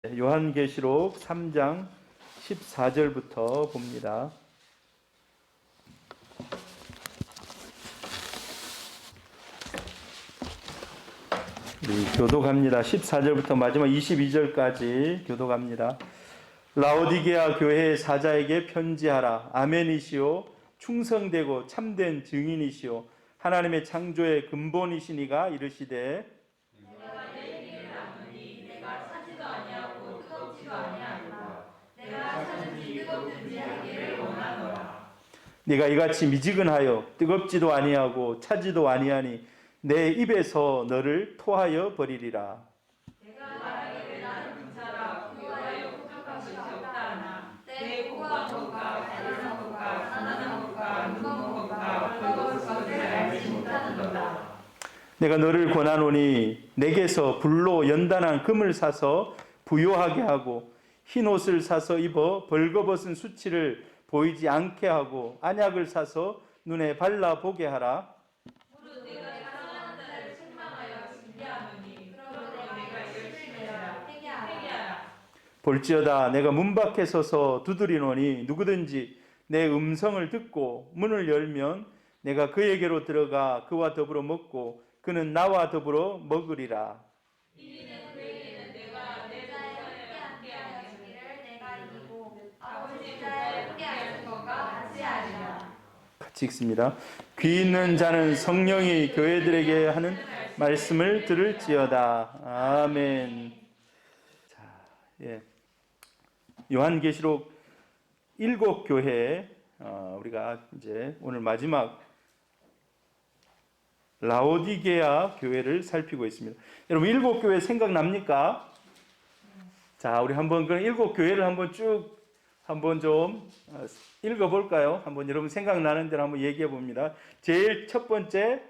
요한계시록 3장 14절부터 봅니다. 우리 교독합니다. 14절부터 마지막 22절까지 교독합니다. 라오디게아 교회의 사자에게 편지하라. 아멘이시오. 충성되고 참된 증인이시오. 하나님의 창조의 근본이시니가 이르시되 네가 이같이 미지근하여 뜨겁지도 아니하고 차지도 아니하니 내 입에서 너를 토하여 버리리라. 내가 말하기를 나는 군사라 구하여 부족한 것이 없다 하나 내 고한 것과 가난한 것과 가난한 것과 무거운 것과 버거울 것을 알지 못하는도다. 내가 너를 권하노니 내게서 불로 연단한 금을 사서 부요하게 하고 흰 옷을 사서 입어 벌거벗은 수치를 보이지 않게 하고 안약을 사서 눈에 발라보게 하라. 무릇 내가 사랑하는 자를 책망하여 징계하노니 그러므로 내가 열심히 해라 회개하라. 볼지어다 내가 문 밖에 서서 두드리노니 누구든지 내 음성을 듣고 문을 열면 내가 그에게로 들어가 그와 더불어 먹고 그는 나와 더불어 먹으리라. 이는 그에게는 내가 내 자에 함께하기를 내가 이기고 아버지 자에 함께하는 것과 같이 하리라. 같이 읽습니다. 귀 있는 자는 성령이 교회들에게 하는 말씀을 들을지어다. 아멘. 자, 요한계시록 7교회 우리가 이제 오늘 마지막 라오디게아 교회를 살피고 있습니다. 여러분 7교회 생각납니까? 자, 우리 한번 그 7교회를 한번 쭉 한번 좀 읽어볼까요? 한번 여러분 생각나는 대로 한번 얘기해 봅니다. 제일 첫 번째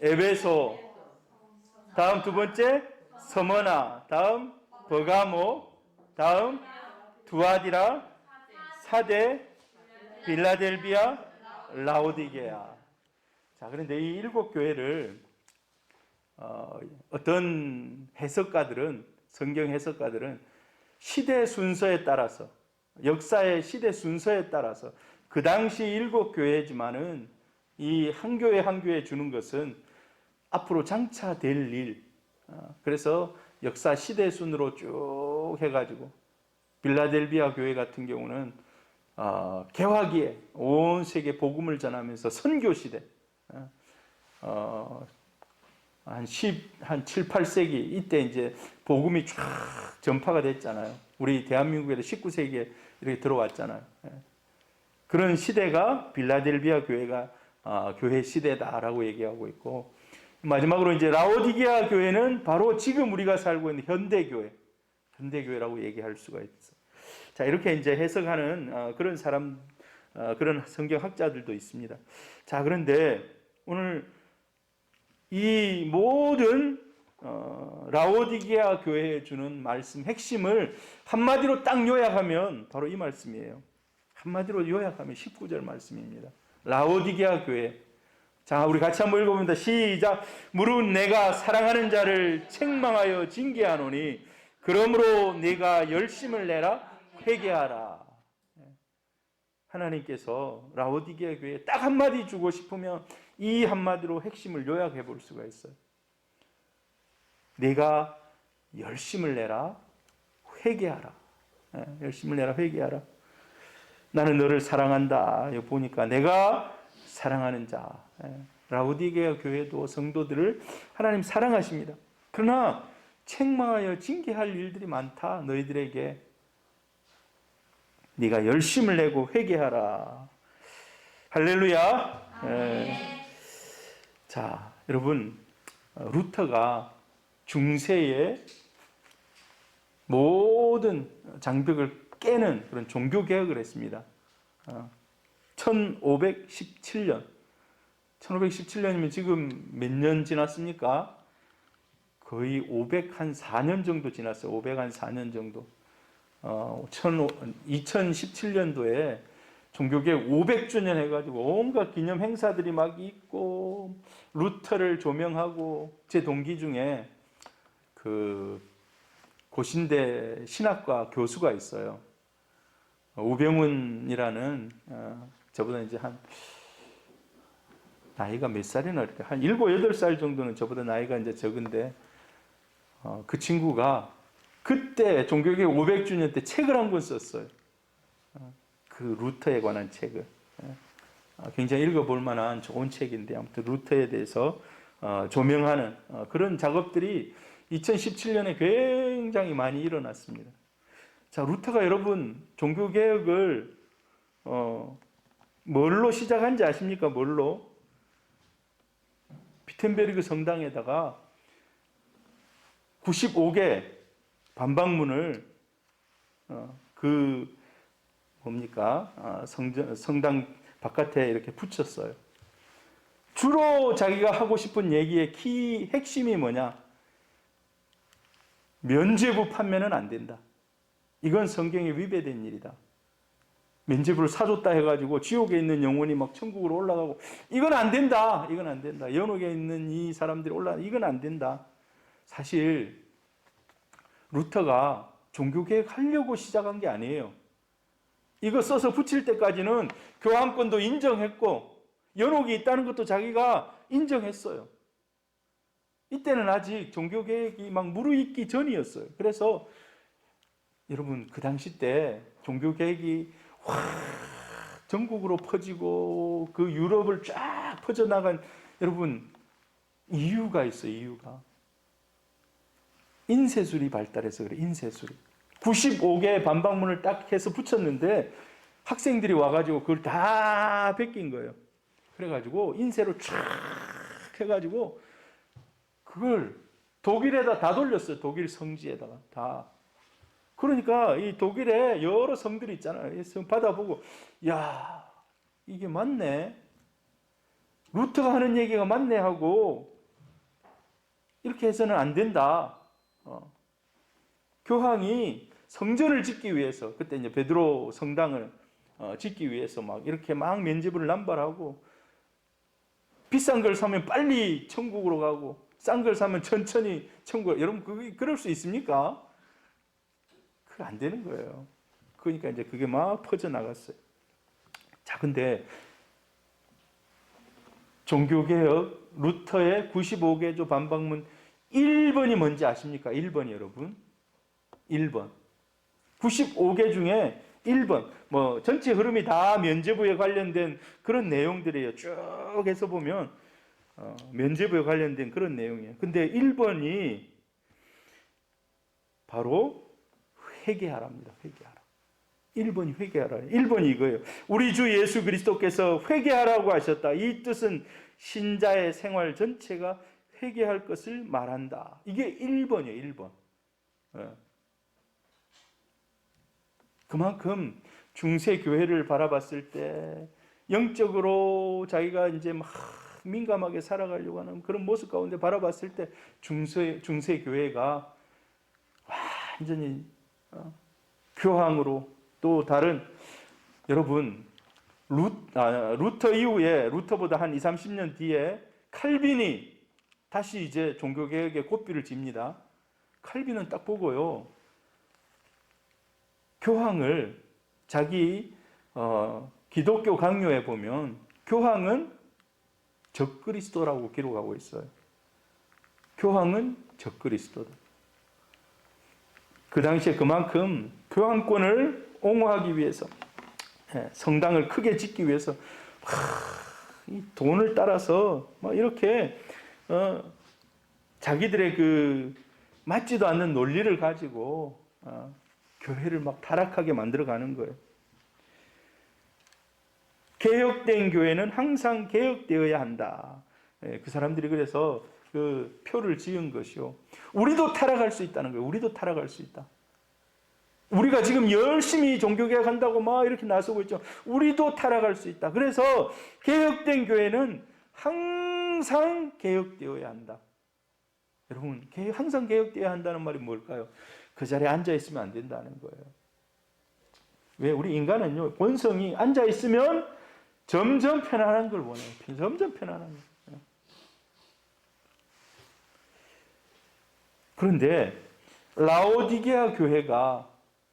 에베소, 다음 두 번째 서머나, 다음 버가모, 다음 두아디라, 사대, 빌라델비아, 라오디게아. 자, 그런데 이 7교회를 어떤 해석가들은, 성경 해석가들은 시대 순서에 따라서, 역사의 시대 순서에 따라서 그 당시 7교회지만은 이 한 교회 한 교회 주는 것은 앞으로 장차 될 일, 그래서 역사 시대 순으로 쭉 해가지고 빌라델비아 교회 같은 경우는 개화기에 온 세계 복음을 전하면서 선교 시대, 한 7, 8세기 이때 이제 복음이 쫙 전파가 됐잖아요. 우리 대한민국에도 19세기에 이렇게 들어왔잖아요. 그런 시대가 빌라델비아 교회가 교회 시대다라고 얘기하고 있고, 마지막으로 이제 라오디게아 교회는 바로 지금 우리가 살고 있는 현대교회라고 얘기할 수가 있어. 자, 이렇게 이제 해석하는 그런 사람, 그런 성경학자들도 있습니다. 자, 그런데 오늘 이 모든 라오디게아 교회에 주는 말씀 핵심을 한마디로 딱 요약하면 바로 이 말씀이에요. 한마디로 요약하면 19절 말씀입니다. 라오디게아 교회. 자, 우리 같이 한번 읽어봅니다. 시작. 무릇 내가 사랑하는 자를 책망하여 징계하노니 그러므로 네가 열심을 내라 회개하라. 하나님께서 라오디게아 교회에 딱 한마디 주고 싶으면 이 한마디로 핵심을 요약해 볼 수가 있어요. 네가 열심을 내라 회개하라. 열심을 내라 회개하라. 나는 너를 사랑한다. 여기 보니까 내가 사랑하는 자. 라오디게아 교회도 성도들을 하나님 사랑하십니다. 그러나 책망하여 징계할 일들이 많다. 너희들에게. 네가 열심을 내고 회개하라. 할렐루야. 자, 여러분, 루터가 중세의 모든 장벽을 깨는 그런 종교개혁을 했습니다. 1517년. 1517년이면 지금 몇 년 지났습니까? 거의 504년 정도 지났어요. 504년 정도. 2017년도에 종교개혁 500주년 해가지고 온갖 기념 행사들이 막 있고, 루터를 조명하고, 제 동기 중에 그 고신대 신학과 교수가 있어요. 우병훈이라는 저보다 이제 한 나이가 몇 살이나 이렇게 한 7, 8살 정도는 저보다 나이가 이제 적은데 그 친구가 그때 종교개혁 500주년 때 책을 한 권 썼어요. 그 루터에 관한 책을. 굉장히 읽어볼 만한 좋은 책인데 아무튼 루터에 대해서 조명하는 그런 작업들이 2017년에 굉장히 많이 일어났습니다. 자, 루터가 여러분 종교개혁을 뭘로 시작한지 아십니까? 뭘로? 비텐베르그 성당에다가 95개 반박문을 그 뭡니까? 성당 바깥에 이렇게 붙였어요. 주로 자기가 하고 싶은 얘기의 핵심이 뭐냐? 면죄부 판매는 안 된다. 이건 성경에 위배된 일이다. 면죄부를 사줬다 해가지고 지옥에 있는 영혼이 막 천국으로 올라가고 이건 안 된다. 이건 안 된다. 연옥에 있는 이 사람들이 이건 안 된다. 사실 루터가 종교개혁 하려고 시작한 게 아니에요. 이거 써서 붙일 때까지는 교황권도 인정했고 연옥이 있다는 것도 자기가 인정했어요. 이때는 아직 종교개혁이 막 무르익기 전이었어요. 그래서 여러분 그 당시 때 종교개혁이 확 전국으로 퍼지고 그 유럽을 쫙 퍼져나간 여러분 이유가 있어요. 이유가 인쇄술이 발달해서 그래. 인쇄술이 95개 반박문을 딱 해서 붙였는데 학생들이 와가지고 그걸 다 베낀 거예요. 그래가지고 인쇄로 쫙 해가지고 그걸 독일에다 다 돌렸어요. 독일 성지에다가 다. 그러니까 이 독일에 여러 성들이 있잖아요. 성 받아보고 야 이게 맞네. 루터가 하는 얘기가 맞네 하고 이렇게 해서는 안 된다. 교황이 성전을 짓기 위해서 그때 이제 베드로 성당을 짓기 위해서 막 이렇게 막 면죄부를 남발하고 비싼 걸 사면 빨리 천국으로 가고 싼 걸 사면 천천히 천국. 여러분 그럴 수 있습니까? 그게 안 되는 거예요. 그러니까 이제 그게 막 퍼져 나갔어요. 자, 근데 종교개혁 루터의 95개조 반박문 1번이 뭔지 아십니까? 1번이 여러분. 1번. 95개 중에 1번. 뭐 전체 흐름이 다 면죄부에 관련된 그런 내용들이에요. 쭉 해서 보면 면죄부에 관련된 그런 내용이에요. 근데 1번이 바로 회개하랍니다. 회개하라. 1번이 회개하라. 1번이 이거예요. 우리 주 예수 그리스도께서 회개하라고 하셨다. 이 뜻은 신자의 생활 전체가 회개할 것을 말한다. 이게 1번이에요. 1번. 그만큼 중세 교회를 바라봤을 때 영적으로 자기가 이제 막 민감하게 살아가려고 하는 그런 모습 가운데 바라봤을 때 중세 교회가 완전히 교황으로 또 다른 여러분 루터 이후에 루터보다 한 20, 30년 뒤에 칼빈이 다시 이제 종교개혁의 고삐를 집니다. 칼빈은 딱 보고요. 교황을 자기 기독교 강요에 보면 교황은 적그리스도라고 기록하고 있어요. 교황은 적그리스도다. 그 당시에 그만큼 교황권을 옹호하기 위해서 성당을 크게 짓기 위해서 이 돈을 따라서 막 이렇게 자기들의 그 맞지도 않는 논리를 가지고 교회를 막 타락하게 만들어가는 거예요. 개혁된 교회는 항상 개혁되어야 한다. 그 사람들이 그래서 그 표를 지은 것이요. 우리도 타락할 수 있다는 거예요. 우리도 타락할 수 있다. 우리가 지금 열심히 종교개혁한다고 막 이렇게 나서고 있죠. 우리도 타락할 수 있다. 그래서 개혁된 교회는 항상 개혁되어야 한다. 여러분, 항상 개혁되어야 한다는 말이 뭘까요? 그 자리에 앉아 있으면 안 된다는 거예요. 왜? 우리 인간은요, 본성이 앉아 있으면 점점 편안한 걸 원해요. 점점 편안한 걸. 그런데 라오디게아 교회가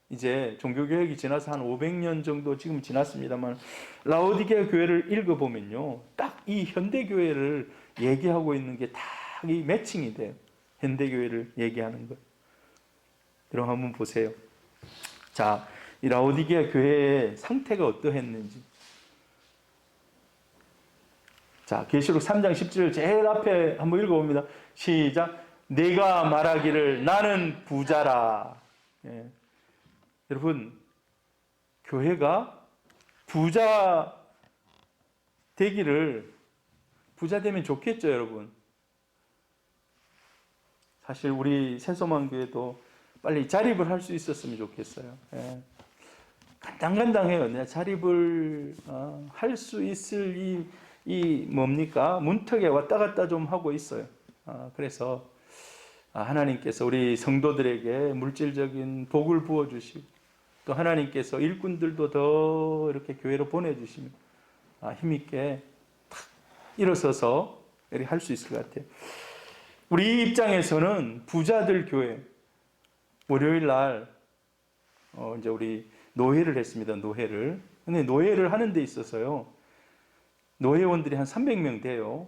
이제 종교개혁이 지나서 한 500년 정도 지금 지났습니다만 라오디게아 교회를 읽어보면요. 딱 이 현대교회를 얘기하고 있는 게 다 이 매칭이 돼요. 현대교회를 얘기하는 거. 여러분 한번 보세요. 자, 이 라오디게아 교회의 상태가 어떠했는지. 자, 계시록 3장 10절 제일 앞에 한번 읽어봅니다. 시작. 내가 말하기를 나는 부자라. 예. 여러분, 교회가 부자 되기를, 부자 되면 좋겠죠, 여러분. 사실 우리 새소망교회도 빨리 자립을 할 수 있었으면 좋겠어요. 예. 간당간당해요. 내가 자립을 할 수 있을 이 뭡니까? 문턱에 왔다 갔다 좀 하고 있어요. 그래서 하나님께서 우리 성도들에게 물질적인 복을 부어주시고 또 하나님께서 일꾼들도 더 이렇게 교회로 보내주시면 힘있게 탁 일어서서 이렇게 할 수 있을 것 같아요. 우리 입장에서는 부자들 교회, 월요일 날 이제 우리 노회를 했습니다. 노회를. 근데 노회를 하는 데 있어서요. 노회원들이 한 300명 돼요.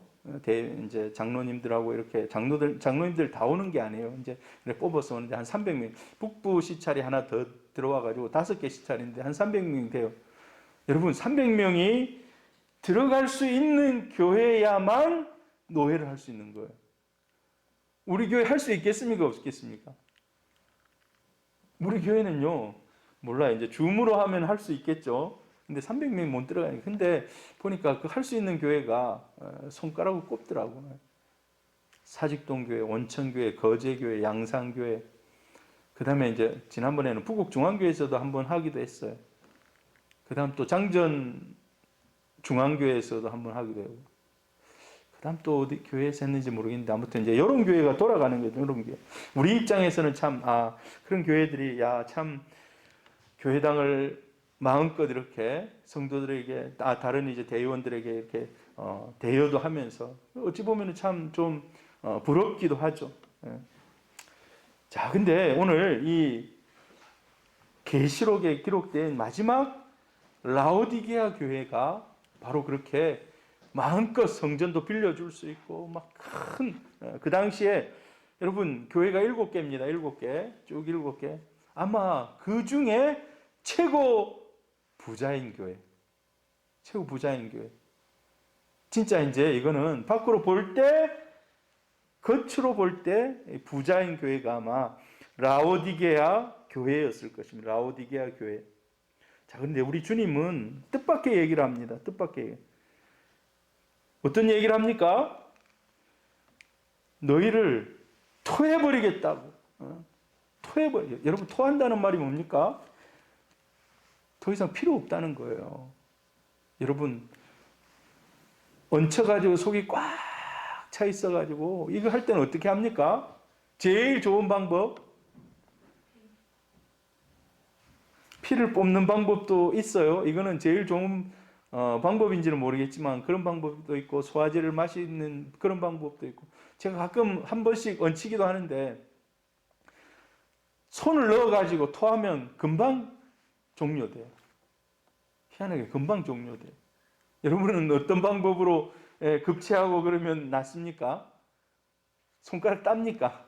이제 장로님들하고 이렇게 장로님들 다 오는 게 아니에요. 이제 뽑아서 오는데 한 300명. 북부 시찰이 하나 더 들어와가지고 5개 시찰인데 한 300명 돼요. 여러분 300명이 들어갈 수 있는 교회야만 노회를 할 수 있는 거예요. 우리 교회 할 수 있겠습니까? 없겠습니까? 우리 교회는요, 몰라요. 이제 줌으로 하면 할 수 있겠죠. 근데 300명이 못 들어가니까. 근데 보니까 그 할 수 있는 교회가 손가락을 꼽더라고요. 사직동교회, 원천교회, 거제교회, 양산교회. 그 다음에 이제 지난번에는 부곡중앙교회에서도 한번 하기도 했어요. 그 다음 또 장전중앙교회에서도 한번 하기도 하고. 그 다음 또 어디 교회에서 했는지 모르겠는데 아무튼 이제 이런 교회가 돌아가는 거죠. 이런 교회. 우리 입장에서는 참, 그런 교회들이, 참, 교회당을 마음껏 이렇게 성도들에게, 다른 이제 대의원들에게 이렇게, 대여도 하면서, 어찌 보면 참 좀, 부럽기도 하죠. 예. 자, 근데 오늘 이 계시록에 기록된 마지막 라오디게아 교회가 바로 그렇게 마음껏 성전도 빌려줄 수 있고, 막 그 당시에 여러분, 교회가 7개입니다. 7개. 쭉 7개. 아마 그 중에 최고 부자인 교회. 최고 부자인 교회. 진짜 이제 이거는 밖으로 볼 때, 겉으로 볼 때 부자인 교회가 아마 라오디게아 교회였을 것입니다. 라오디게아 교회. 자, 근데 우리 주님은 뜻밖의 얘기를 합니다. 뜻밖의. 어떤 얘기를 합니까? 너희를 토해버리겠다고. 여러분, 토한다는 말이 뭡니까? 더 이상 필요 없다는 거예요. 여러분, 얹혀가지고 속이 꽉 차 있어가지고 이거 할 때는 어떻게 합니까? 제일 좋은 방법, 피를 뽑는 방법도 있어요. 이거는 제일 좋은 방법인지는 모르겠지만 그런 방법도 있고, 소화제를 마시는 그런 방법도 있고, 제가 가끔 한 번씩 얹히기도 하는데 손을 넣어가지고 토하면 금방 종료돼요. 희한하게 금방 종료돼요. 여러분은 어떤 방법으로 급체하고 그러면 낫습니까? 손가락 땁니까?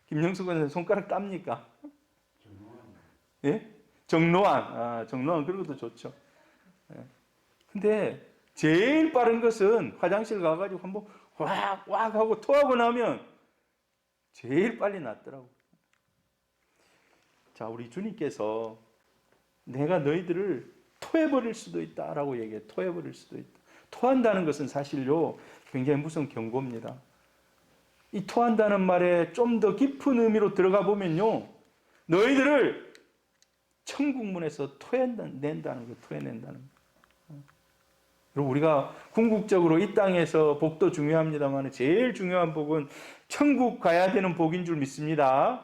김영수 권사님 손가락 땁니까? 예? 정로환. 정로환 그런 것도 좋죠. 예. 근데 제일 빠른 것은 화장실 가가지고 한번 확 하고 토하고 나면 제일 빨리 낫더라고. 자, 우리 주님께서 내가 너희들을 토해버릴 수도 있다라고 얘기해. 토해버릴 수도 있다. 토한다는 것은 사실요, 굉장히 무서운 경고입니다. 이 토한다는 말에 좀 더 깊은 의미로 들어가 보면요, 너희들을 천국문에서 토해낸다는 거예요. 토해낸다는 거예요. 그리고 우리가 궁극적으로 이 땅에서 복도 중요합니다만 제일 중요한 복은 천국 가야 되는 복인 줄 믿습니다.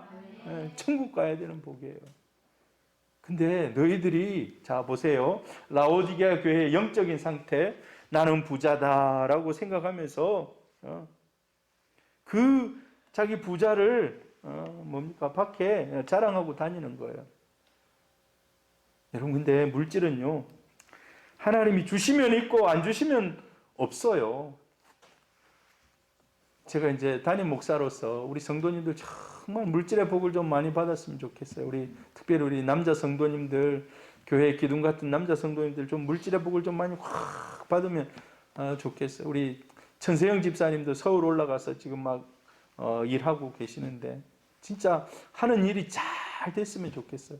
천국 가야 되는 복이에요. 근데 너희들이, 자 보세요, 라오디게아 교회의 영적인 상태, 나는 부자다라고 생각하면서 그 자기 부자를 뭡니까? 밖에 자랑하고 다니는 거예요. 여러분, 근데 물질은요, 하나님이 주시면 있고 안 주시면 없어요. 제가 이제 담임 목사로서 우리 성도님들 정말 물질의 복을 좀 많이 받았으면 좋겠어요. 특별히 우리 남자 성도님들, 교회 기둥 같은 남자 성도님들 좀 물질의 복을 좀 많이 확 받으면 좋겠어요. 우리 천세영 집사님도 서울 올라가서 지금 막 일하고 계시는데 진짜 하는 일이 잘 됐으면 좋겠어요.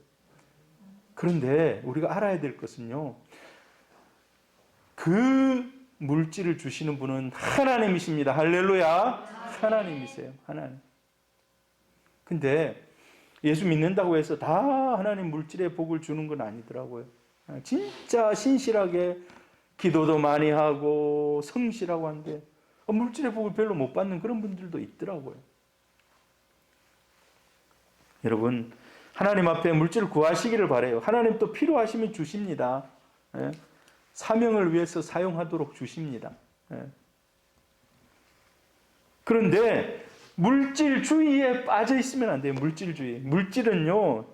그런데 우리가 알아야 될 것은요, 그 물질을 주시는 분은 하나님이십니다. 할렐루야. 하나님이세요. 하나님. 근데 예수 믿는다고 해서 다 하나님 물질의 복을 주는 건 아니더라고요. 진짜 신실하게 기도도 많이 하고 성실하고 한데 물질의 복을 별로 못 받는 그런 분들도 있더라고요. 여러분, 하나님 앞에 물질을 구하시기를 바라요. 하나님 또 필요하시면 주십니다. 사명을 위해서 사용하도록 주십니다. 그런데 물질주의에 빠져 있으면 안 돼요. 물질주의. 물질은요,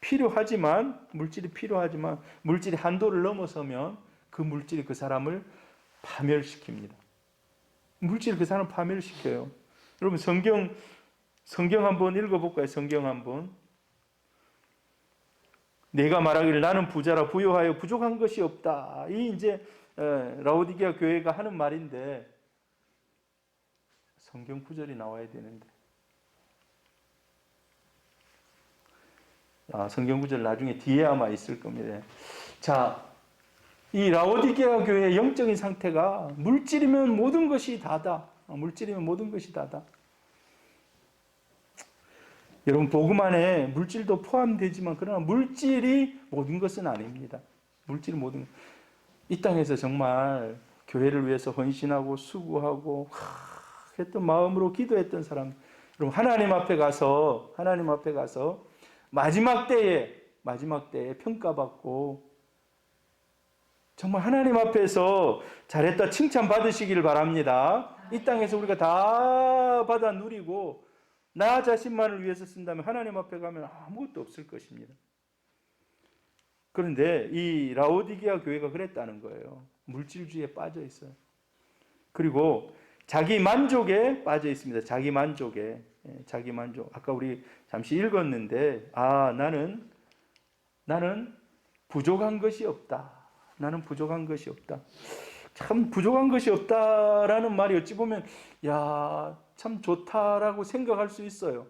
물질이 필요하지만 물질이 한도를 넘어서면 그 물질이 그 사람을 파멸시킵니다. 물질이 그 사람을 파멸시켜요. 여러분, 성경 한번 읽어볼까요? 성경 한번. 내가 말하기를 나는 부자라 부요하여 부족한 것이 없다. 이 이제 라오디게아 교회가 하는 말인데 성경 구절이 나와야 되는데. 성경 구절 나중에 뒤에 아마 있을 겁니다. 자, 이 라오디게아 교회의 영적인 상태가 물질이면 모든 것이 다다. 물질이면 모든 것이 다다. 여러분, 복음 안에 물질도 포함되지만 그러나 물질이 모든 것은 아닙니다. 물질이 모든, 이 땅에서 정말 교회를 위해서 헌신하고 수고하고 했던 마음으로 기도했던 사람, 여러분, 하나님 앞에 가서 마지막 때에 평가받고 정말 하나님 앞에서 잘했다 칭찬 받으시기를 바랍니다. 이 땅에서 우리가 다 받아 누리고 나 자신만을 위해서 쓴다면 하나님 앞에 가면 아무것도 없을 것입니다. 그런데 이 라오디게아 교회가 그랬다는 거예요. 물질주의에 빠져 있어요. 그리고 자기 만족에 빠져 있습니다. 자기 만족에. 자기 만족. 아까 우리 잠시 읽었는데 나는 부족한 것이 없다. 나는 부족한 것이 없다. 참 부족한 것이 없다라는 말이 어찌 보면 참 좋다라고 생각할 수 있어요.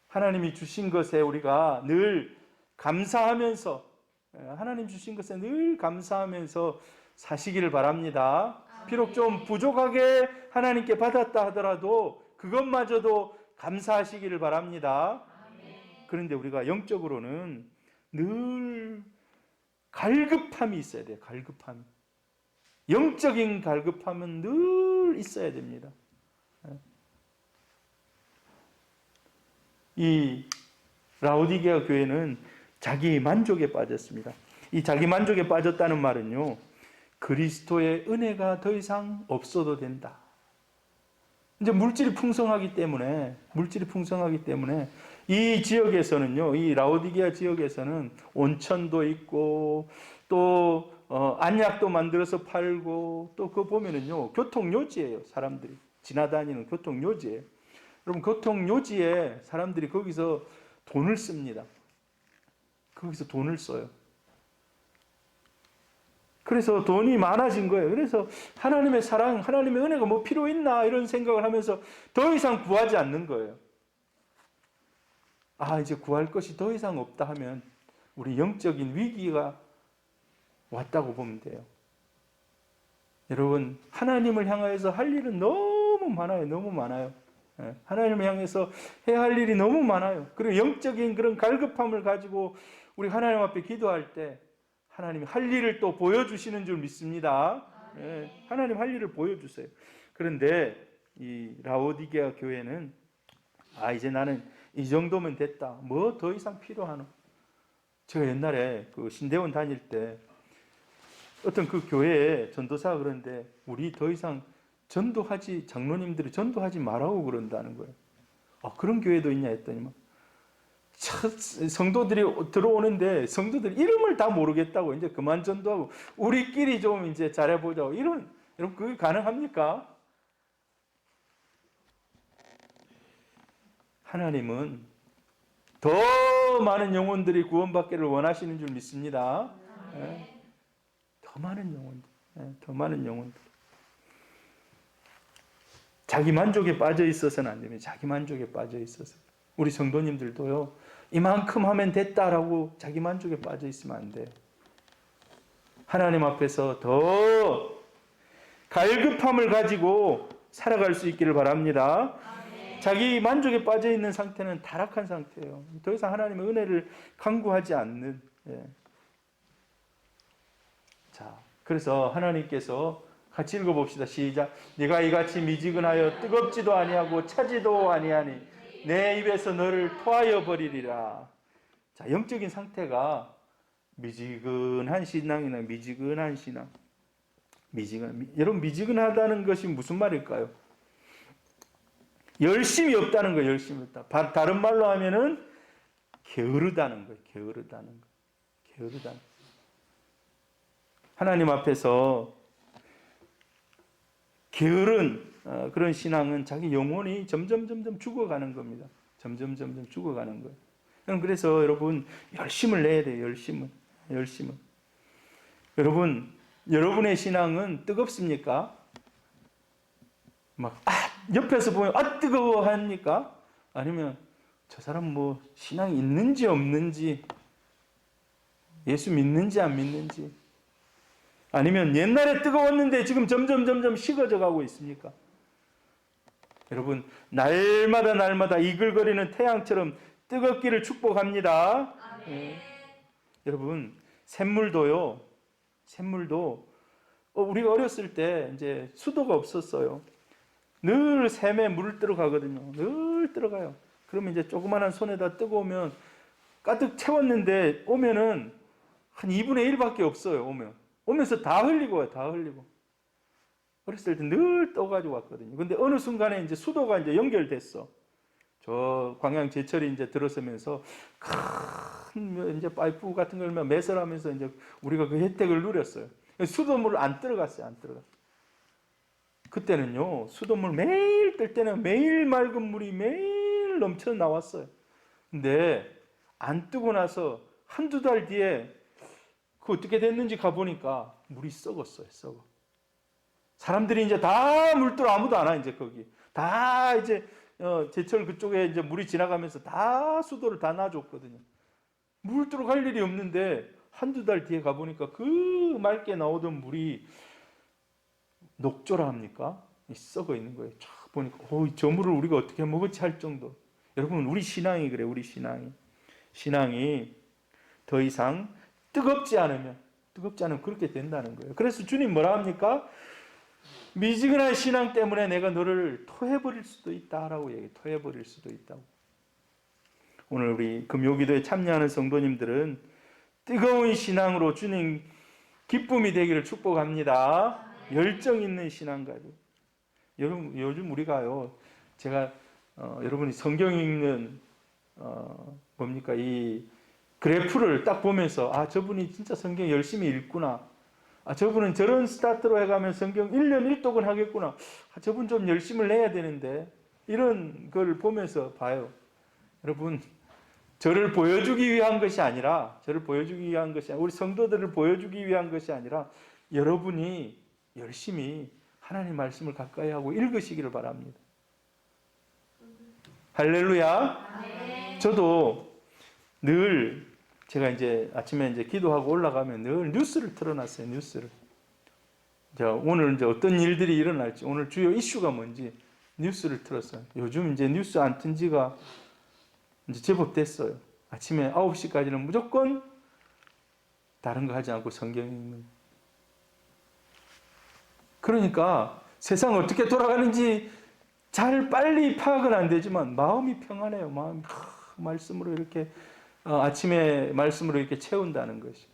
하나님이 주신 것에 우리가 늘 감사하면서 하나님 주신 것에 늘 감사하면서 사시기를 바랍니다. 비록 좀 부족하게 하나님께 받았다 하더라도 그것마저도 감사하시기를 바랍니다. 그런데 우리가 영적으로는 늘 갈급함이 있어야 돼요. 갈급함. 영적인 갈급함은 늘 있어야 됩니다. 이 라오디게아 교회는 자기 만족에 빠졌습니다. 이 자기 만족에 빠졌다는 말은요, 그리스도의 은혜가 더 이상 없어도 된다. 이제 물질이 풍성하기 때문에 이 지역에서는요, 이 라오디게아 지역에서는 온천도 있고 또 안약도 만들어서 팔고 또 그거 보면은요, 교통요지예요. 사람들이 지나다니는 교통요지예요. 여러분, 교통요지에 사람들이 거기서 돈을 씁니다. 거기서 돈을 써요. 그래서 돈이 많아진 거예요. 그래서 하나님의 사랑, 하나님의 은혜가 뭐 필요 있나 이런 생각을 하면서 더 이상 구하지 않는 거예요. 이제 구할 것이 더 이상 없다 하면 우리 영적인 위기가 왔다고 보면 돼요. 여러분, 하나님을 향해서 할 일은 너무 많아요. 하나님을 향해서 해야 할 일이 너무 많아요. 그리고 영적인 그런 갈급함을 가지고 우리 하나님 앞에 기도할 때 하나님이 할 일을 또 보여주시는 줄 믿습니다. 하나님 할 일을 보여주세요. 그런데 이 라오디게아 교회는 이제 나는 이 정도면 됐다. 뭐 더 이상 필요하노? 제가 옛날에 그 신대원 다닐 때 어떤 그 교회에 전도사가 그러는데 우리 더 이상 장로님들이 전도하지 말라고 그런다는 거예요. 그런 교회도 있냐 했더니만 성도들이 들어오는데 성도들 이름을 다 모르겠다고 이제 그만 전도하고 우리끼리 좀 이제 잘해보자고 이런 여러분 그게 가능합니까? 하나님은 더 많은 영혼들이 구원받기를 원하시는 줄 믿습니다. 예. 더 많은 영혼들, 더 많은 영혼들. 자기 만족에 빠져 있어서는 안 됩니다. 자기 만족에 빠져 있어서 우리 성도님들도요. 이만큼 하면 됐다라고 자기 만족에 빠져 있으면 안 돼요. 하나님 앞에서 더 갈급함을 가지고 살아갈 수 있기를 바랍니다. 자기 만족에 빠져 있는 상태는 타락한 상태예요. 더 이상 하나님의 은혜를 간구하지 않는. 예. 자, 그래서 하나님께서 같이 읽어봅시다. 시작. 네가 이같이 미지근하여 뜨겁지도 아니하고 차지도 아니하니 내 입에서 너를 토하여 버리리라. 자, 영적인 상태가 미지근한 신앙이나 미지근한 신앙. 여러분 미지근하다는 것이 무슨 말일까요? 열심이 없다는 거예요. 열심이 없다. 다른 말로 하면은 게으르다는 거예요. 게으르다는 거. 게으르다는 거. 하나님 앞에서 게으른 그런 신앙은 자기 영혼이 점점 죽어가는 겁니다. 점점 죽어가는 거예요. 그래서 여러분 열심을 내야 돼요. 열심을. 여러분의 신앙은 뜨겁습니까? 막 옆에서 보면 뜨거워 합니까? 아니면 저 사람 뭐 신앙이 있는지 없는지, 예수 믿는지 안 믿는지, 아니면 옛날에 뜨거웠는데 지금 점점 식어져 가고 있습니까? 여러분 날마다 이글거리는 태양처럼 뜨겁기를 축복합니다. 네. 여러분 샘물도 우리가 어렸을 때 이제 수도가 없었어요. 늘 샘에 물 들어가거든요. 늘 들어가요. 그러면 이제 조그만한 손에다 뜨거우면 가득 채웠는데 오면은 한 2분의 1밖에 없어요. 오면서 다 흘리고 와요. 다 흘리고. 어렸을 때 늘 떠가지고 왔거든요. 근데 어느 순간에 이제 수도가 이제 연결됐어. 저 광양 제철이 이제 들어서면서 큰 이제 파이프 같은 걸 매설하면서 이제 우리가 그 혜택을 누렸어요. 수돗물 안 들어갔어요. 안 들어갔어요. 그때는요, 수돗물 매일 뜰 때는 매일 맑은 물이 매일 넘쳐 나왔어요. 근데 안 뜨고 나서 한두 달 뒤에 그 어떻게 됐는지 가보니까 물이 썩었어요. 썩어. 사람들이 이제 다 물들어 아무도 안 와, 이제 거기. 다 이제 제철 그쪽에 이제 물이 지나가면서 다 수도를 다 놔줬거든요. 물들어 갈 일이 없는데 한두 달 뒤에 가보니까 그 맑게 나오던 물이 녹조라 합니까? 썩어 있는 거예요. 쫙 보니까 저 물을 우리가 어떻게 먹었지 할 정도. 여러분 우리 신앙이 그래. 우리 신앙이 더 이상 뜨겁지 않으면 그렇게 된다는 거예요. 그래서 주님 뭐라 합니까? 미지근한 신앙 때문에 내가 너를 토해버릴 수도 있다라고 얘기해요. 토해버릴 수도 있다고. 오늘 우리 금요기도에 참여하는 성도님들은 뜨거운 신앙으로 주님 기쁨이 되기를 축복합니다. 열정 있는 신앙 가지고. 여러분 요즘 우리가요, 제가 여러분이 성경 읽는 뭡니까 이 그래프를 딱 보면서 저분이 진짜 성경 열심히 읽구나. 저분은 저런 스타트로 해가면 성경 1년 1독은 하겠구나. 저분 좀 열심을 내야 되는데 이런 걸 보면서 봐요. 여러분 저를 보여주기 위한 것이 아니라 우리 성도들을 보여주기 위한 것이 아니라 여러분이 열심히 하나님 말씀을 가까이 하고 읽으시기를 바랍니다. 할렐루야. 저도 늘 제가 이제 아침에 이제 기도하고 올라가면 늘 뉴스를 틀어놨어요. 뉴스를. 자, 오늘 이제 어떤 일들이 일어날지, 오늘 주요 이슈가 뭔지 뉴스를 틀었어요. 요즘 이제 뉴스 안 튼 지가 이제 제법 됐어요. 아침에 9시까지는 무조건 다른 거 하지 않고 성경 읽는. 그러니까 세상 어떻게 돌아가는지 잘 빨리 파악은 안 되지만 마음이 평안해요. 마음이 말씀으로 이렇게 아침에 말씀으로 이렇게 채운다는 것이.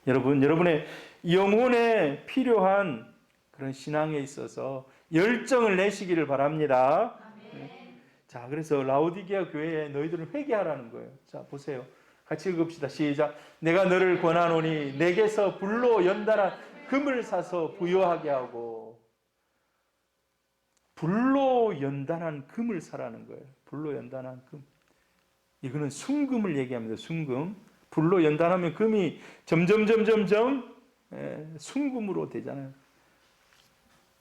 여러분의 영혼에 필요한 그런 신앙에 있어서 열정을 내시기를 바랍니다. 자, 그래서 라오디게아 교회에 너희들은 회개하라는 거예요. 자, 보세요. 같이 읽읍시다. 시작. 내가 너를 권하노니 내게서 불로 연단한 금을 사서 부여하게 하고. 불로 연단한 금을 사라는 거예요. 불로 연단한 금. 이거는 순금을 얘기합니다. 순금. 불로 연단하면 금이 점점 순금으로 되잖아요.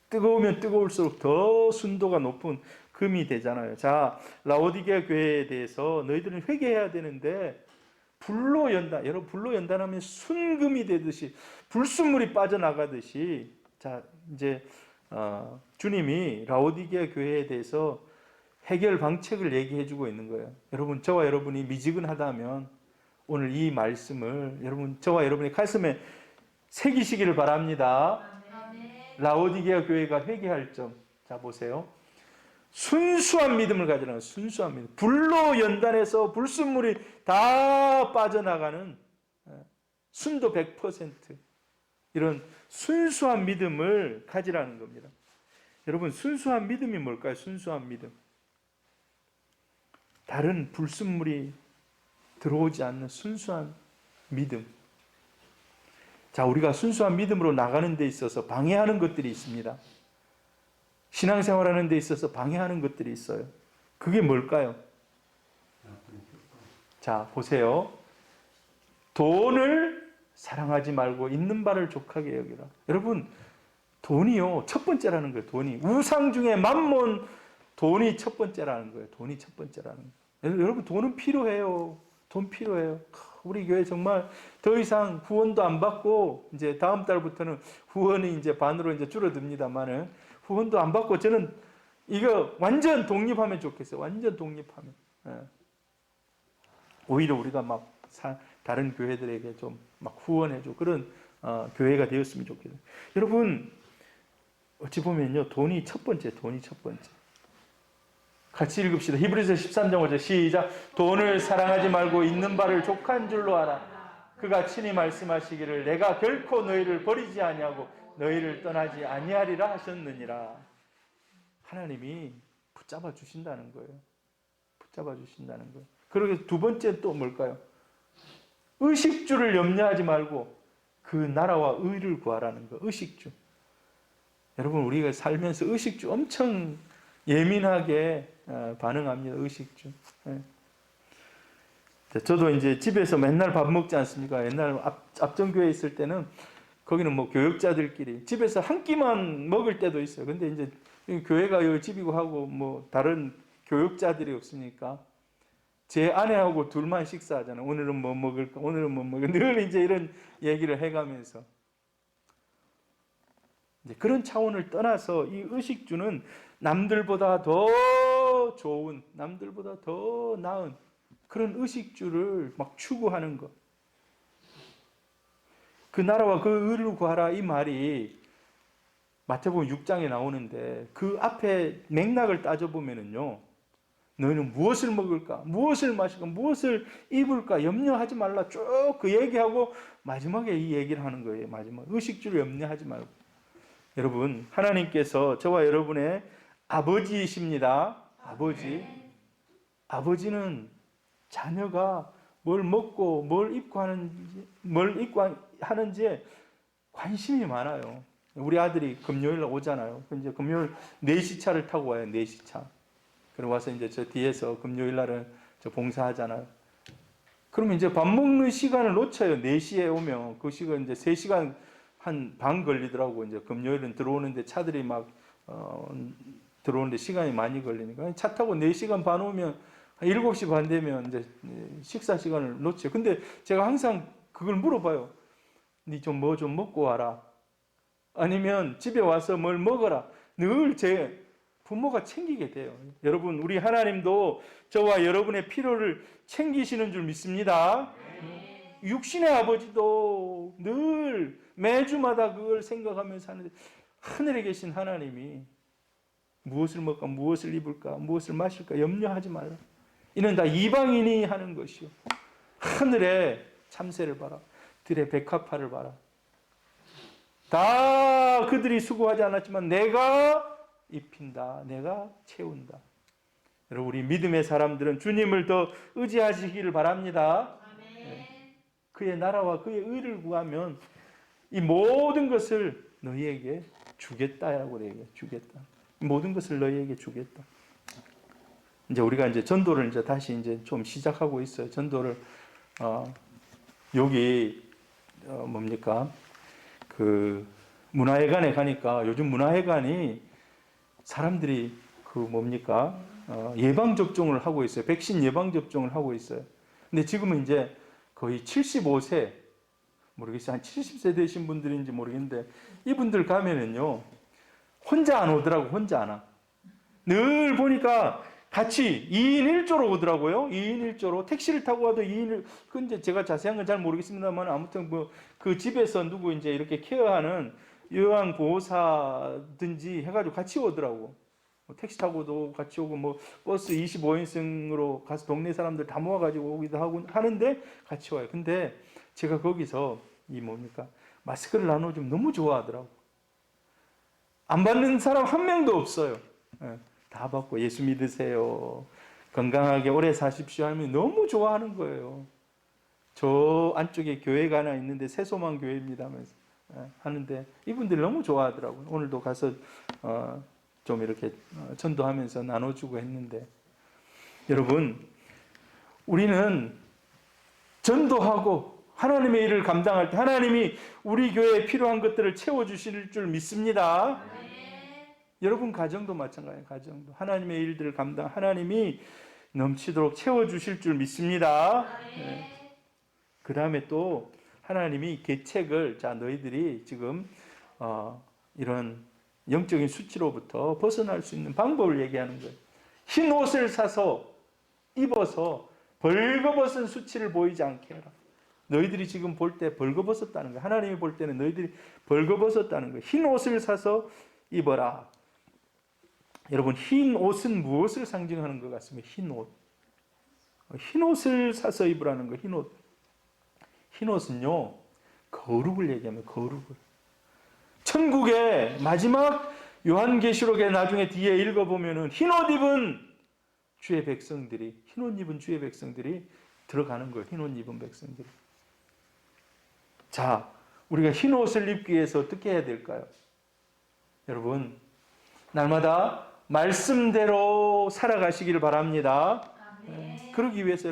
뜨거우면 뜨거울수록 더 순도가 높은 금이 되잖아요. 자, 라오디게아 교회에 대해서 너희들은 회개해야 되는데 불로 연단, 여러분 불로 연단하면 순금이 되듯이 불순물이 빠져나가듯이 자, 이제 주님이 라오디게아 교회에 대해서 해결 방책을 얘기해 주고 있는 거예요. 여러분, 저와 여러분이 미지근하다면 오늘 이 말씀을 여러분, 저와 여러분의 가슴에 새기시기를 바랍니다. 라오디게아 교회가 회개할 점. 자, 보세요. 순수한 믿음을 가지라는 순수한 믿음. 불로 연단해서 불순물이 다 빠져나가는 순도 100% 이런 순수한 믿음을 가지라는 겁니다. 여러분, 순수한 믿음이 뭘까요? 순수한 믿음. 다른 불순물이 들어오지 않는 순수한 믿음. 자, 우리가 순수한 믿음으로 나가는 데 있어서 방해하는 것들이 있습니다. 신앙생활하는 데 있어서 방해하는 것들이 있어요. 그게 뭘까요? 자, 보세요. 돈을 사랑하지 말고 있는 바를 족하게 여기라. 여러분, 돈이요, 첫 번째라는 거예요. 돈이. 우상 중에 만몬, 돈이 첫 번째라는 거예요. 돈이 첫 번째라는 거예요. 여러분, 돈은 필요해요. 돈 필요해요. 우리 교회 정말 더 이상 후원도 안 받고 이제 다음 달부터는 후원이 이제 반으로 이제 줄어듭니다만은 후원도 안 받고 저는 이거 완전 독립하면 좋겠어요. 완전 독립하면. 오히려 우리가 막 다른 교회들에게 좀 막 후원해줘 그런 교회가 되었으면 좋겠어요. 여러분, 어찌 보면요, 돈이 첫 번째, 돈이 첫 번째. 같이 읽읍시다. 히브리서 13장 5절 시작. 돈을 사랑하지 말고 있는 바를 족한 줄로 알아. 그가 친히 말씀하시기를 내가 결코 너희를 버리지 아니하고 너희를 떠나지 아니하리라 하셨느니라. 하나님이 붙잡아 주신다는 거예요. 붙잡아 주신다는 거예요. 그러게 두 번째 또 뭘까요? 의식주를 염려하지 말고 그 나라와 의를 구하라는 거. 의식주. 여러분, 우리가 살면서 의식주 엄청 예민하게 반응합니다. 의식주. 저도 이제 집에서 맨날 밥 먹지 않습니까? 옛날 앞전교회에 있을 때는 거기는 뭐 교역자들끼리 집에서 한 끼만 먹을 때도 있어요. 근데 이제 교회가 여기 집이고 하고 뭐 다른 교역자들이 없으니까 제 아내하고 둘만 식사하잖아요. 오늘은 뭐 먹을까? 오늘은 뭐 먹을까? 늘 이제 이런 얘기를 해가면서 이제 그런 차원을 떠나서 이 의식주는 남들보다 더 좋은, 남들보다 더 나은 그런 의식주를 막 추구하는 것. 그 나라와 그 의를 구하라 이 말이 마태복음 6장에 나오는데 그 앞에 맥락을 따져보면은요. 너희는 무엇을 먹을까? 무엇을 마실까? 무엇을 입을까? 염려하지 말라. 쭉 그 얘기하고 마지막에 이 얘기를 하는 거예요. 마지막 의식주를 염려하지 말고. 여러분, 하나님께서 저와 여러분의 아버지이십니다. 아버지. 아버지는 자녀가 뭘 먹고 뭘 입고 하는지에 관심이 많아요. 우리 아들이 금요일 날 오잖아요. 이제 금요일 4시 차를 타고 와요. 4시 차. 그리고 와서 이제 저 뒤에서 금요일 날은 저 봉사하잖아요. 그러면 이제 밥 먹는 시간을 놓쳐요. 4시에 오면 그 시간 이제 3시간 한 반 걸리더라고. 이제 금요일은 들어오는데 차들이 막 들어오는데 시간이 많이 걸리니까 차 타고 4시간 반 오면 한 7시 반 되면 이제 식사 시간을 놓쳐요. 근데 제가 항상 그걸 물어봐요. 니 좀 뭐 좀 먹고 와라. 아니면 집에 와서 뭘 먹어라. 늘 제 부모가 챙기게 돼요. 여러분, 우리 하나님도 저와 여러분의 필요를 챙기시는 줄 믿습니다. 육신의 아버지도 늘 매주마다 그걸 생각하면서 하는데 하늘에 계신 하나님이 무엇을 먹을까, 무엇을 입을까, 무엇을 마실까 염려하지 말라. 이는 다 이방인이 하는 것이요. 하늘에 참새를 봐라. 들의 백합화를 봐라. 다 그들이 수고하지 않았지만 내가 입힌다. 내가 채운다. 여러분, 우리 믿음의 사람들은 주님을 더 의지하시기를 바랍니다. 그의 나라와 그의 의를 구하면 이 모든 것을 너희에게 주겠다라고 얘기해. 주겠다. 모든 것을 너희에게 주겠다. 이제 우리가 이제 전도를 이제 다시 이제 좀 시작하고 있어요. 전도를 여기 뭡니까? 그 문화회관에 가니까 요즘 문화회관이 사람들이 그 뭡니까? 예방 접종을 하고 있어요. 백신 예방 접종을 하고 있어요. 근데 지금은 이제 거의 75세 모르겠어요. 한 70세 되신 분들인지 모르겠는데 이분들 가면은요. 혼자 안 오더라고. 혼자 안 와. 늘 보니까 같이 2인 1조로 오더라고요. 2인 1조로 택시를 타고 와도 2인 1. 그 이제 제가 자세한 건 잘 모르겠습니다만 아무튼 뭐 그 집에서 누구 이제 이렇게 케어하는 요양보호사든지 해가지고 같이 오더라고. 뭐 택시 타고도 같이 오고 뭐 버스 25인승으로 가서 동네 사람들 다 모아가지고 오기도 하고 하는데 같이 와요. 근데 제가 거기서 이 뭡니까 마스크를 나눠주면 너무 좋아하더라고. 안 받는 사람 한 명도 없어요. 다 받고 예수 믿으세요. 건강하게 오래 사십시오 하면 너무 좋아하는 거예요. 저 안쪽에 교회가 하나 있는데 새소망 교회입니다 하면서 하는데 이분들이 너무 좋아하더라고요. 오늘도 가서 좀 이렇게 전도하면서 나눠주고 했는데 여러분 우리는 전도하고 하나님의 일을 감당할 때 하나님이 우리 교회에 필요한 것들을 채워주실 줄 믿습니다. 여러분 가정도 마찬가지예요. 가정도 하나님의 일들을 하나님이 넘치도록 채워주실 줄 믿습니다. 그 다음에 또 하나님이 계책을 자 너희들이 지금 이런 영적인 수치로부터 벗어날 수 있는 방법을 얘기하는 거예요. 흰 옷을 사서 입어서 벌거벗은 수치를 보이지 않게 해라. 너희들이 지금 볼 때 벌거벗었다는 거예요. 하나님이 볼 때는 너희들이 벌거벗었다는 거예요. 흰 옷을 사서 입어라. 여러분 흰 옷은 무엇을 상징하는 것 같습니까? 흰 옷. 흰 옷을 사서 입으라는 거예요. 흰 옷. 흰 옷은요. 거룩을 얘기하면 거룩을. 천국의 마지막 요한계시록에 나중에 뒤에 읽어보면은 흰 옷 입은 주의 백성들이 흰 옷 입은 주의 백성들이 들어가는 거예요. 흰 옷 입은 백성들이. 자, 우리가 흰 옷을 입기 위해서 어떻게 해야 될까요? 여러분, 날마다 말씀대로 살아가시기를 바랍니다. 그러기 위해서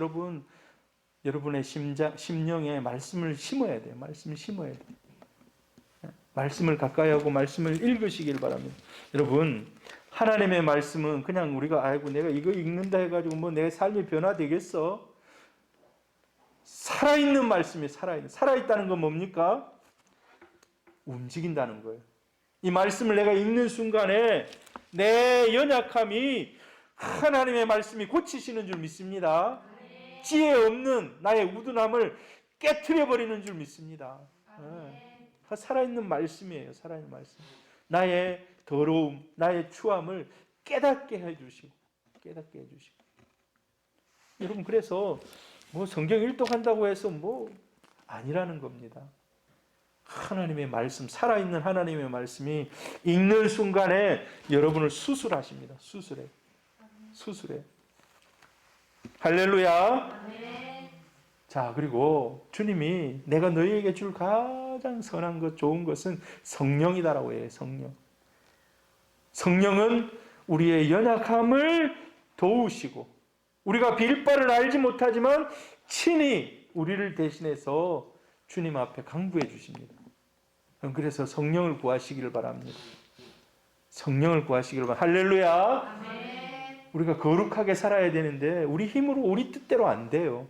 여러분의 심령에 말씀을 심어야 돼요. 말씀을 심어야 돼요. 말씀을 가까이 하고 말씀을 읽으시길 바랍니다. 여러분, 하나님의 말씀은 그냥 우리가 아이고 내가 이거 읽는다 해가지고 뭐 내 삶이 변화되겠어? 살아있는 말씀이 살아있다는 건 뭡니까? 움직인다는 거예요. 이 말씀을 내가 읽는 순간에 내 연약함이 하나님의 말씀이 고치시는 줄 믿습니다. 지혜 없는 나의 우둔함을 깨트려 버리는 줄 믿습니다. 살아있는 말씀이에요. 살아있는 말씀. 나의 더러움, 나의 추함을 깨닫게 해주시고, 여러분 그래서 뭐 성경 일독한다고 해서 뭐 아니라는 겁니다. 하나님의 말씀, 살아있는 하나님의 말씀이 읽는 순간에 여러분을 수술하십니다. 수술해. 할렐루야. 자, 그리고 주님이 내가 너희에게 줄 가장 선한 것, 좋은 것은 성령이다라고 해요. 성령은 우리의 연약함을 도우시고 우리가 빌 바를 알지 못하지만 친히 우리를 대신해서 주님 앞에 강구해 주십니다. 그래서 성령을 구하시기를 바랍니다. 할렐루야. 우리가 거룩하게 살아야 되는데 우리 힘으로 우리 뜻대로 안 돼요.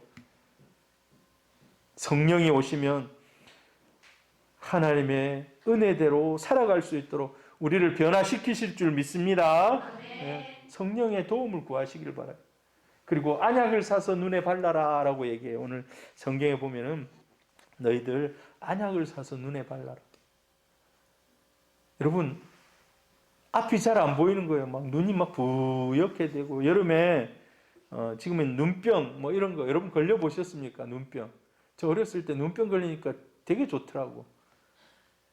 성령이 오시면 하나님의 은혜대로 살아갈 수 있도록 우리를 변화시키실 줄 믿습니다. 성령의 도움을 구하시기를 바라요. 그리고 안약을 사서 눈에 발라라 라고 얘기해요. 오늘 성경에 보면은 너희들 안약을 사서 눈에 발라라. 여러분 앞이 잘 안 보이는 거예요. 막 눈이 막 부옇게 되고 여름에 지금은 눈병 뭐 이런 거 여러분 걸려 보셨습니까? 눈병. 저 어렸을 때 눈병 걸리니까 되게 좋더라고.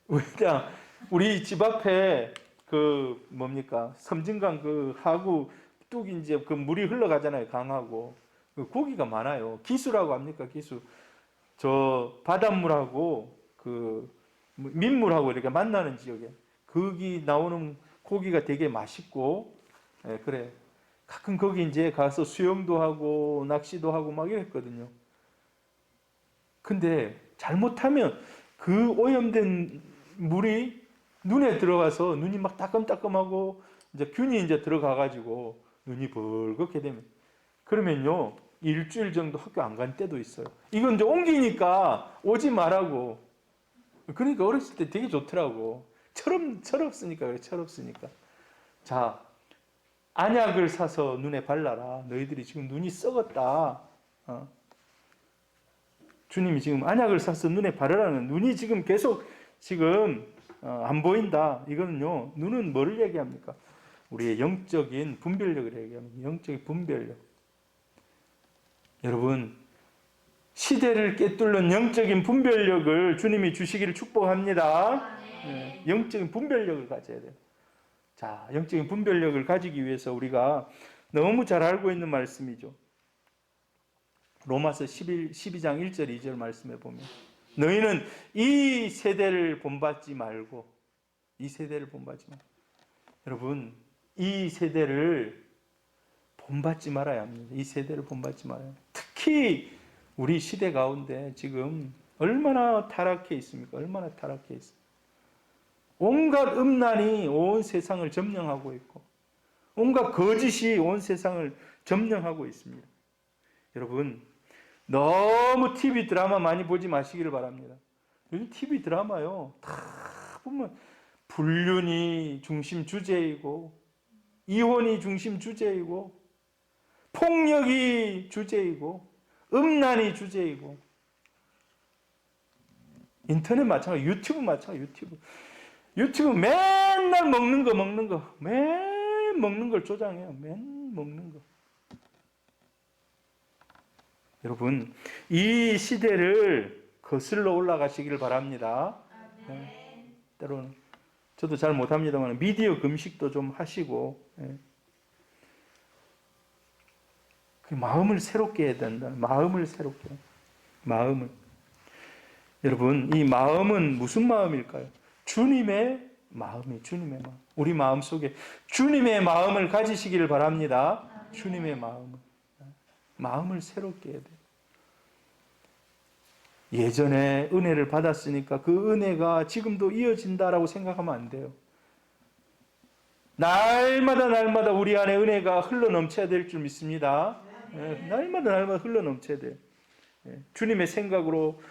왜냐 우리 집 앞에 그 뭡니까 섬진강 그 하구 뚝뚝 이제 그 물이 흘러가잖아요. 강하고 그 고기가 많아요. 기수라고 합니까? 기수. 저 바닷물하고 그 민물하고 이렇게 만나는 지역에 거기 나오는 고기가 되게 맛있고, 예, 그래. 가끔 거기 이제 가서 수영도 하고 낚시도 하고 막 이랬거든요. 근데 잘못하면 그 오염된 물이 눈에 들어가서 눈이 막 따끔따끔하고 이제 균이 이제 들어가가지고 눈이 벌겋게 되면, 그러면요 일주일 정도 학교 안 간 때도 있어요. 이건 이제 옮기니까 오지 말라고. 그러니까 어렸을 때 되게 좋더라고. 철없으니까 그래, 철없으니까. 자, 안약을 사서 눈에 발라라. 너희들이 지금 눈이 썩었다. 주님이 지금 안약을 사서 눈에 바르라는, 눈이 지금 계속 지금 안 보인다. 이거는요, 눈은 뭐를 얘기합니까? 우리의 영적인 분별력을 얘기합니다. 영적인 분별력. 여러분, 시대를 꿰뚫는 영적인 분별력을 주님이 주시기를 축복합니다. 네, 영적인 분별력을 가져야 돼요. 자, 영적인 분별력을 가지기 위해서 우리가 너무 잘 알고 있는 말씀이죠. 로마서 12장 1절 2절 말씀에 보면, 너희는 이 세대를 본받지 말고, 이 세대를 본받지 말고. 여러분, 이 세대를 본받지 말아야 합니다. 이 세대를 본받지 말아요. 특히 우리 시대 가운데 지금 얼마나 타락해 있습니까? 얼마나 타락해 있습니까? 온갖 음란이 온 세상을 점령하고 있고, 온갖 거짓이 온 세상을 점령하고 있습니다. 여러분, 너무 TV 드라마 많이 보지 마시기를 바랍니다. 요즘 TV 드라마요, 다 보면 불륜이 중심 주제이고, 이혼이 중심 주제이고, 폭력이 주제이고, 음란이 주제이고, 인터넷 마찬가지, 유튜브 마찬가지, 유튜브 맨날 먹는 거, 매일 먹는 걸 조장해요. 맨 먹는 거. 여러분, 이 시대를 거슬러 올라가시기를 바랍니다. 네. 때로는 저도 잘 못합니다만 미디어 금식도 좀 하시고, 네. 그 마음을 새롭게 해야 된다. 마음을 새롭게. 마음을. 여러분, 이 마음은 무슨 마음일까요? 주님의 마음이, 주님의 마음. 우리 마음 속에 주님의 마음을 가지시기를 바랍니다. 주님의 마음을. 마음을 새롭게 해야 돼요. 예전에 은혜를 받았으니까 그 은혜가 지금도 이어진다라고 생각하면 안 돼요. 날마다 우리 안에 은혜가 흘러넘쳐야 될 줄 믿습니다. 날마다 흘러넘쳐야 돼요. 주님의 생각으로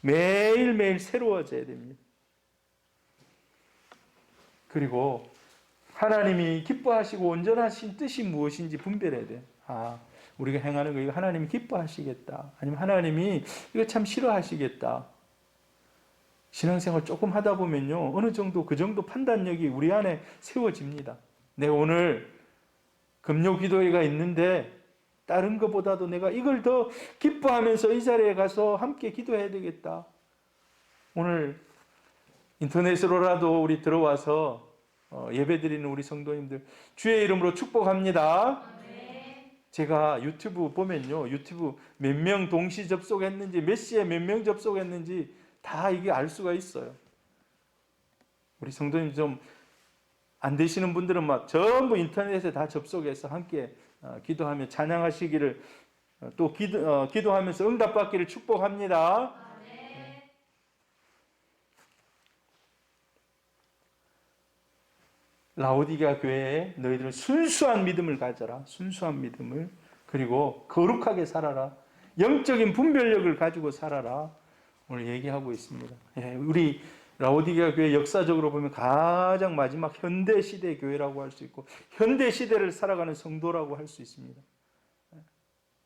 매일매일 새로워져야 됩니다. 그리고 하나님이 기뻐하시고 온전하신 뜻이 무엇인지 분별해야 돼요. 우리가 행하는 거 이거 하나님이 기뻐하시겠다, 아니면 하나님이 이거 참 싫어하시겠다. 신앙생활 조금 하다 보면요, 어느 정도 그 정도 판단력이 우리 안에 세워집니다. 내가 오늘 금요 기도회가 있는데 다른 것보다도 내가 이걸 더 기뻐하면서 이 자리에 가서 함께 기도해야 되겠다. 오늘 인터넷으로라도 우리 들어와서 예배드리는 우리 성도님들 주의 이름으로 축복합니다. 제가 유튜브 보면요, 유튜브 몇 명 동시 접속했는지, 몇 시에 몇 명 접속했는지 다 이게 알 수가 있어요. 우리 성도님 좀 안 되시는 분들은 막 전부 인터넷에 다 접속해서 함께 기도하며 찬양하시기를, 또 기도하면서 응답받기를 축복합니다. 라오디게아 교회에 너희들은 순수한 믿음을 가져라. 순수한 믿음을. 그리고 거룩하게 살아라. 영적인 분별력을 가지고 살아라. 오늘 얘기하고 있습니다. 우리 라오디게아 교회 역사적으로 보면 가장 마지막 현대 시대 교회라고 할 수 있고, 현대 시대를 살아가는 성도라고 할 수 있습니다.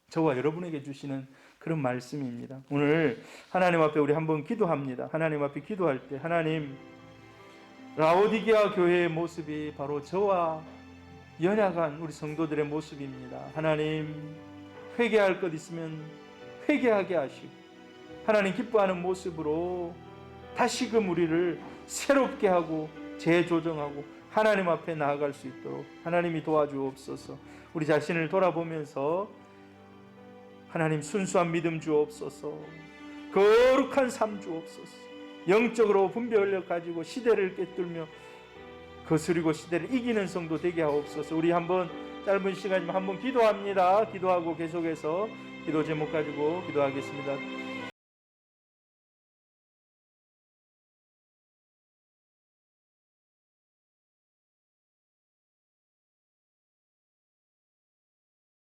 저와 여러분에게 주시는 그런 말씀입니다. 오늘 하나님 앞에 우리 한번 기도합니다. 하나님 앞에 기도할 때, 하나님, 라오디게아 교회의 모습이 바로 저와 연약한 우리 성도들의 모습입니다. 하나님, 회개할 것 있으면 회개하게 하시고, 하나님 기뻐하는 모습으로 다시금 우리를 새롭게 하고 재조정하고 하나님 앞에 나아갈 수 있도록 하나님이 도와주옵소서. 우리 자신을 돌아보면서 하나님 순수한 믿음 주옵소서, 거룩한 삶 주옵소서, 영적으로 분별력 가지고 시대를 꿰뚫며 거스리고 시대를 이기는 성도 되게 하옵소서. 우리 한번 짧은 시간이지만 한번 기도합니다. 기도하고 계속해서 기도 제목 가지고 기도하겠습니다.